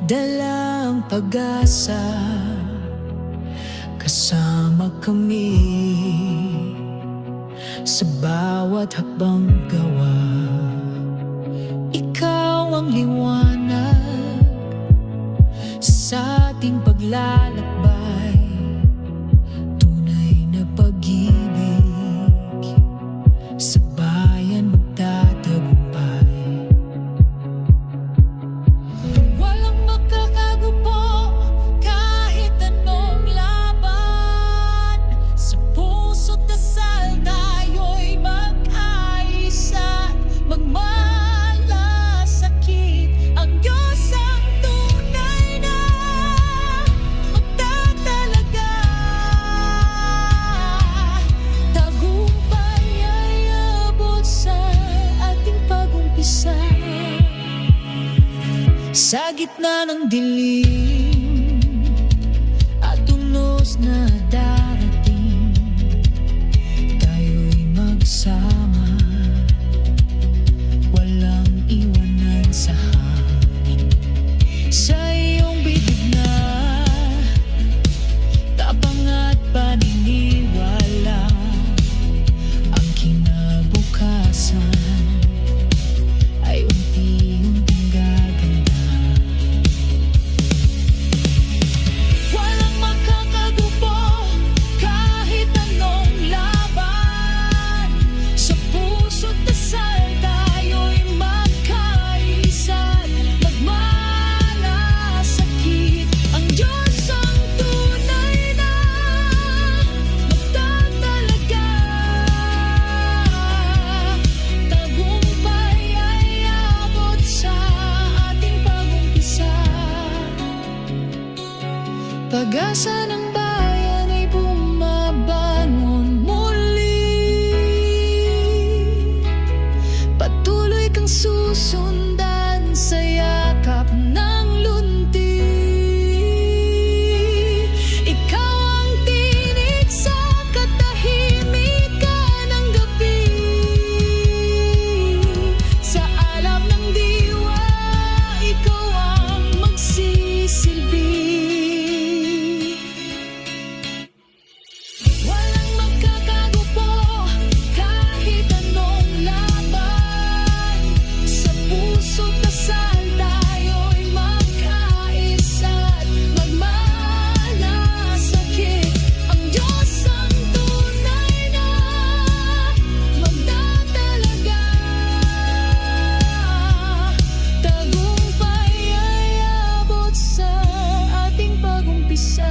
dalang pag-asa, kasama kami sa bawat hakbang gawa. Ikaw ang liwanag sa ating paglalakbay, tunay na pag-ibig sa bayan magtatagumpay. Walang makakagupo kahit anong laban, sa puso't dasal tayo'y mag-aisa, magmalasakit. Ang Diyos ang tunay na magtatalaga, tagumpay ay abot sa ating pag-umpisa. Sa gitna ng dilim at unos na darating, tayo'y magsama, walang iwanan sa hangin. Sa iyong bibig na tapang at paniniwala, ang kinabukasan ay unti-unting gaganda. Walang makakagupo kahit anong laban, sa puso't dasal tayo'y magkaisa, magmalasakit. Ang Diyos ang tunay na magtatalaga, tagumpay ay abot sa ating pag-umpisa. Pag-asa ng bayan ay bumabangon muli, patuloy kang susundan sa yakap ng lunti. Ikaw ang tinig sa katahimikan ng gabi, sa alab ng diwa ikaw ang magsisilbi. Walang makakagupo kahit anong laban, sa puso't dasal tayo'y magkaisa, magmalasakit. Ang Diyos ang tunay na magtatalaga, tagumpay ay abot sa ating pag-umpisa.